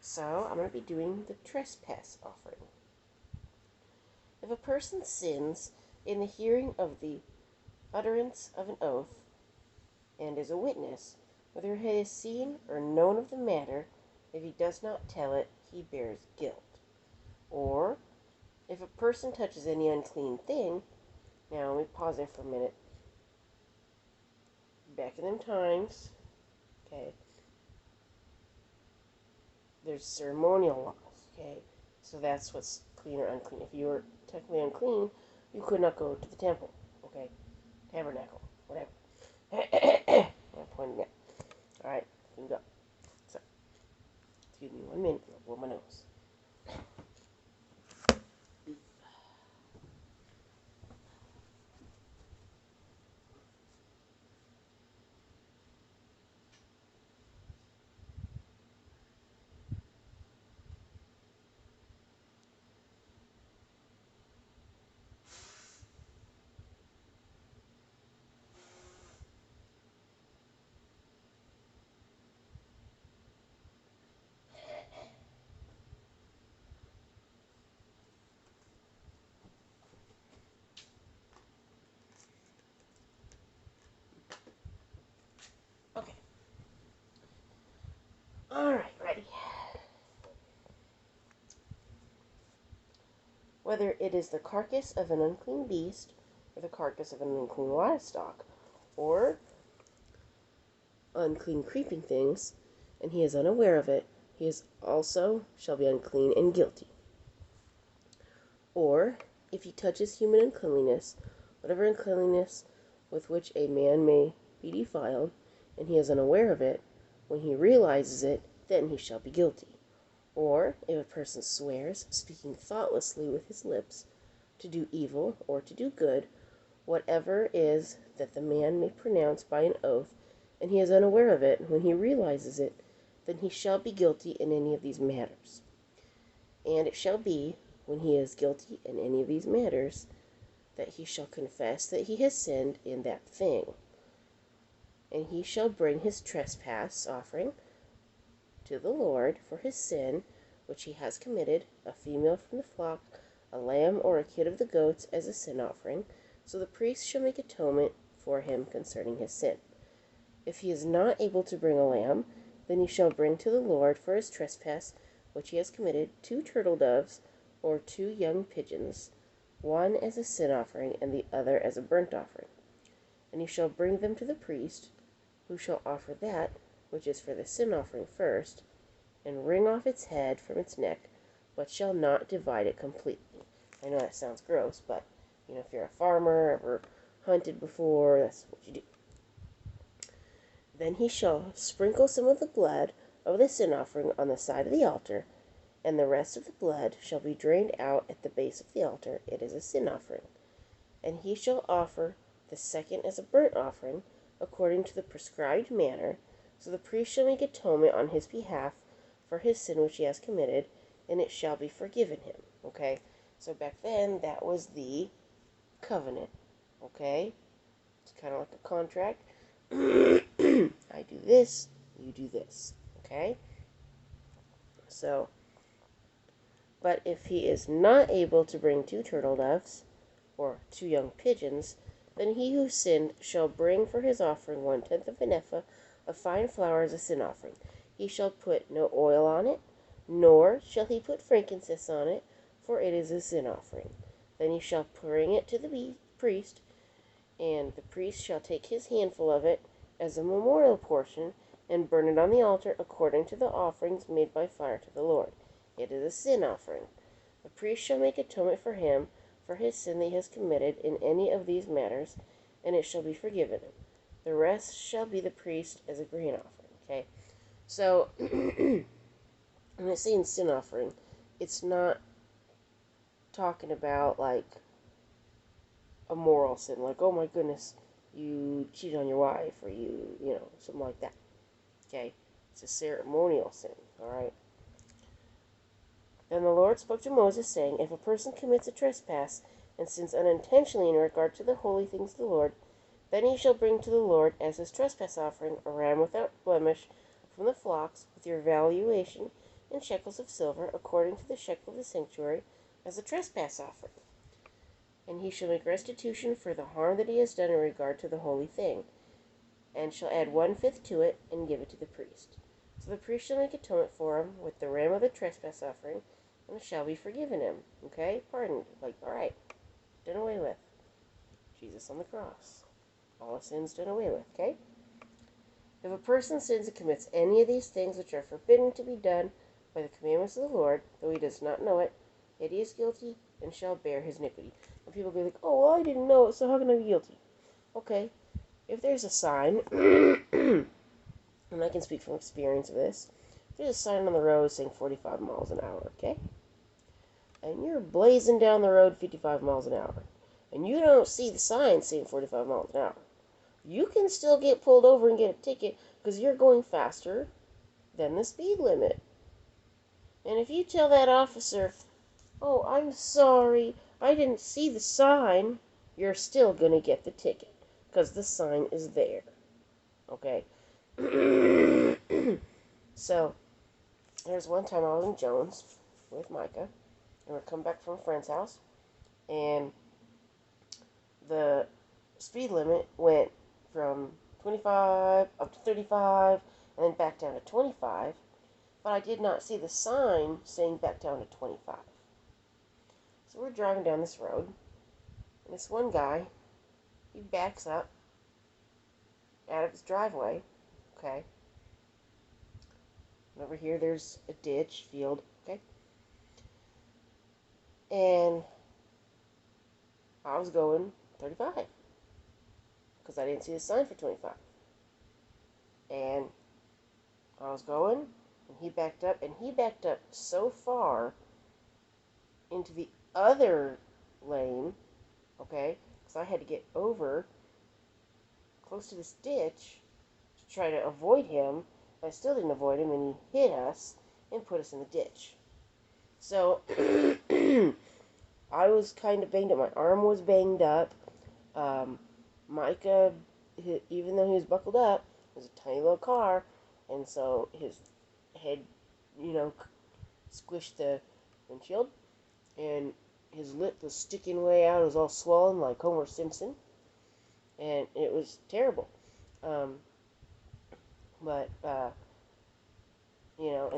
So I'm going to be doing the trespass offering. If a person sins in the hearing of the utterance of an oath, and is a witness, whether he has seen or known of the matter, if he does not tell it, he bears guilt. Or, if a person touches any unclean thing, now let me pause there for a minute. Back in them times, okay, there's ceremonial laws, okay, so that's what's clean or unclean. If you were technically unclean, you could not go to the temple, okay, tabernacle, whatever. I'm pointing at. All right, you can go. So, excuse me 1 minute. I'll blow my nose. Okay. All right, ready. Whether it is the carcass of an unclean beast, or the carcass of an unclean livestock, or unclean creeping things, and he is unaware of it, he is also shall be unclean and guilty. Or, if he touches human uncleanness, whatever uncleanness with which a man may be defiled, and he is unaware of it, when he realizes it, then he shall be guilty. Or, if a person swears, speaking thoughtlessly with his lips, to do evil or to do good, whatever is that the man may pronounce by an oath, and he is unaware of it, when he realizes it, then he shall be guilty in any of these matters. And it shall be, when he is guilty in any of these matters, that he shall confess that he has sinned in that thing. And he shall bring his trespass offering to the Lord for his sin which he has committed, a female from the flock, a lamb or a kid of the goats as a sin offering, so the priest shall make atonement for him concerning his sin. If he is not able to bring a lamb, then he shall bring to the Lord for his trespass which he has committed 2 turtle doves or 2 young pigeons, one as a sin offering and the other as a burnt offering. And he shall bring them to the priest, who shall offer that which is for the sin offering first, and wring off its head from its neck, but shall not divide it completely. I know that sounds gross, but if you're a farmer, ever hunted before, that's what you do. Then he shall sprinkle some of the blood of the sin offering on the side of the altar, and the rest of the blood shall be drained out at the base of the altar. It is a sin offering. And he shall offer the second as a burnt offering, according to the prescribed manner, so the priest shall make atonement on his behalf for his sin which he has committed, and it shall be forgiven him. Okay? So back then, that was the covenant. Okay? It's kind of like a contract. I do this, you do this. Okay? So, but if he is not able to bring 2 turtle doves, or 2 young pigeons, then he who sinned shall bring for his offering 1/10 of an ephah of fine flour as a sin offering. He shall put no oil on it, nor shall he put frankincense on it, for it is a sin offering. Then he shall bring it to the priest, and the priest shall take his handful of it as a memorial portion, and burn it on the altar according to the offerings made by fire to the Lord. It is a sin offering. The priest shall make atonement for him for his sin that he has committed in any of these matters, and it shall be forgiven him. The rest shall be the priest as a grain offering. Okay? So, when it's saying sin offering, it's not talking about, like, a moral sin. Like, oh my goodness, you cheated on your wife, or something like that. Okay? It's a ceremonial sin. Alright? Then the Lord spoke to Moses, saying, If a person commits a trespass, and sins unintentionally in regard to the holy things of the Lord, then he shall bring to the Lord as his trespass offering a ram without blemish from the flocks, with your valuation and shekels of silver, according to the shekel of the sanctuary, as a trespass offering. And he shall make restitution for the harm that he has done in regard to the holy thing, and shall add 1/5 to it, and give it to the priest. So the priest shall make atonement for him with the ram of the trespass offering, and it shall be forgiven him. Okay? Pardoned. Like, alright, done away with. Jesus on the cross. All sins done away with, okay? If a person sins and commits any of these things which are forbidden to be done by the commandments of the Lord, though he does not know it, yet he is guilty and shall bear his iniquity. And people be like, oh, well, I didn't know it, so how can I be guilty? Okay, if there's a sign, and I can speak from experience of this, if there's a sign on the road saying 45 miles an hour, okay? And you're blazing down the road 55 miles an hour, and you don't see the sign saying 45 miles an hour, you can still get pulled over and get a ticket because you're going faster than the speed limit. And if you tell that officer, oh, I'm sorry, I didn't see the sign, you're still going to get the ticket because the sign is there. Okay? So, there's one time I was in Jones with Micah, and we're coming back from a friend's house, and the speed limit went from 25 up to 35 and then back down to 25, but I did not see the sign saying back down to 25. So we're driving down this road, and this one guy, he backs up out of his driveway, okay, and over here there's a ditch, field, okay, and I was going 35 because I didn't see the sign for 25. And I was going, and he backed up so far into the other lane, okay, because I had to get over close to this ditch to try to avoid him. I still didn't avoid him, and he hit us and put us in the ditch. So I was kind of banged up. My arm was banged up. Micah, even though he was buckled up, it was a tiny little car, and so his head, squished the windshield, and his lip was sticking way out. It was all swollen like Homer Simpson, and it was terrible. And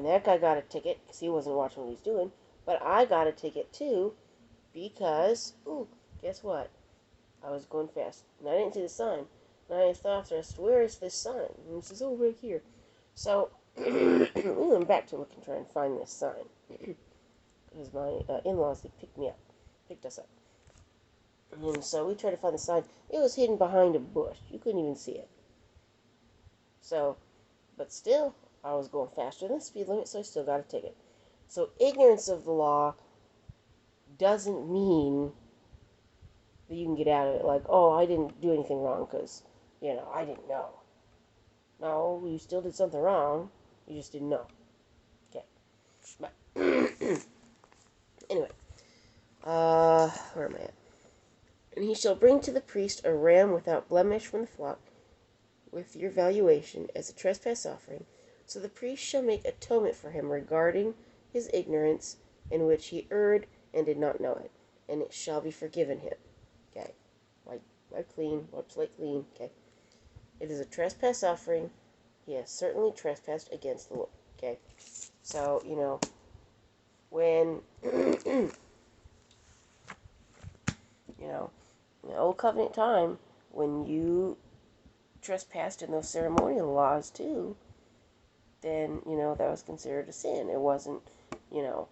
that guy got a ticket because he wasn't watching what he was doing, but I got a ticket too because, guess what? I was going fast, and I didn't see the sign. And I asked the officer, I said, where is this sign? And he says, oh, right here. So we went back to look and try and find this sign. Because my in-laws, they picked us up. And so we tried to find the sign. It was hidden behind a bush. You couldn't even see it. So, but still, I was going faster than the speed limit, so I still got a ticket. So ignorance of the law doesn't mean that you can get out of it. Like, oh, I didn't do anything wrong because, I didn't know. No, you still did something wrong. You just didn't know. Okay. But anyway. Where am I at? And he shall bring to the priest a ram without blemish from the flock, with your valuation, as a trespass offering. So the priest shall make atonement for him regarding his ignorance, in which he erred and did not know it, and it shall be forgiven him. Okay. Wipe slate clean. Okay. It is a trespass offering. He has certainly trespassed against the Lord. Okay. So, when, in the Old Covenant time, when you trespassed in those ceremonial laws too, then, that was considered a sin. It wasn't, a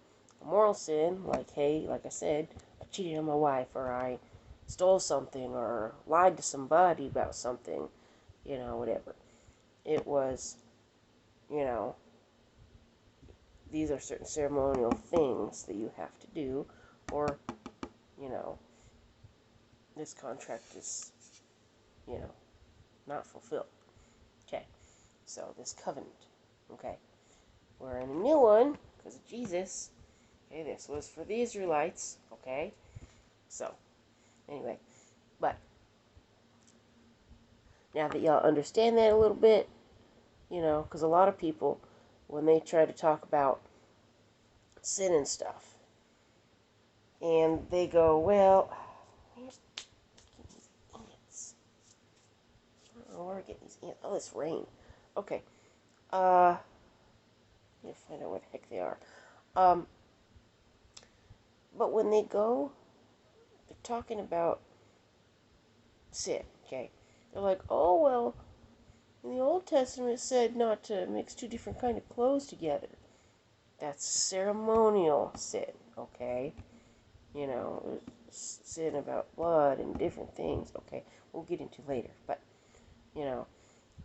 moral sin, like, hey, like I said, I cheated on my wife, or I stole something, or lied to somebody about something, whatever. It was, these are certain ceremonial things that you have to do, or, this contract is, not fulfilled. Okay, so this covenant, okay, we're in a new one, because of Jesus. Okay, this was for the Israelites, okay, so, anyway, but, now that y'all understand that a little bit, because a lot of people, when they try to talk about, sin and stuff. And they go, well, where's these ants? I don't know where we're getting these ants. Oh, it's rain. Okay. Uh, let me find out where the heck they are. Um, but when they go, they're talking about sin, okay? They're like, oh, well, in the Old Testament it said not to mix two different kind of clothes together. That's ceremonial sin, okay? You know, sin about blood and different things, okay? We'll get into later, but, you know,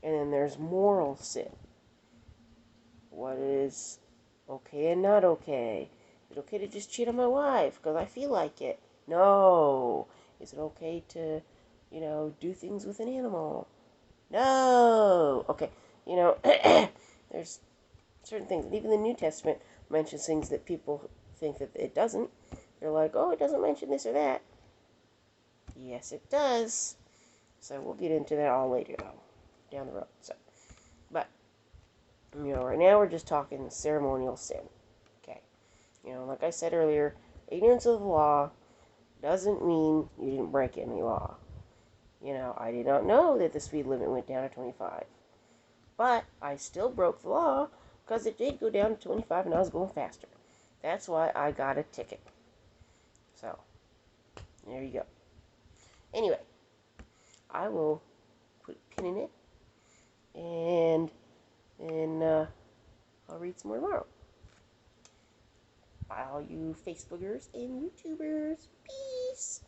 and then there's moral sin. What is okay and not okay? Is it okay to just cheat on my wife because I feel like it? No. Is it okay to, do things with an animal? No. Okay, there's certain things, and even the New Testament mentions things that people think that it doesn't. They're like, oh, it doesn't mention this or that. Yes, it does. So we'll get into that all later, though, down the road. So, but right now we're just talking ceremonial sin. Okay, like I said earlier, ignorance of the law doesn't mean you didn't break any law. I did not know that the speed limit went down to 25, but I still broke the law because it did go down to 25 and I was going faster. That's why I got a ticket. So, there you go. Anyway, I will put a pin in it, and I'll read some more tomorrow. Bye, all you Facebookers and YouTubers. Peace.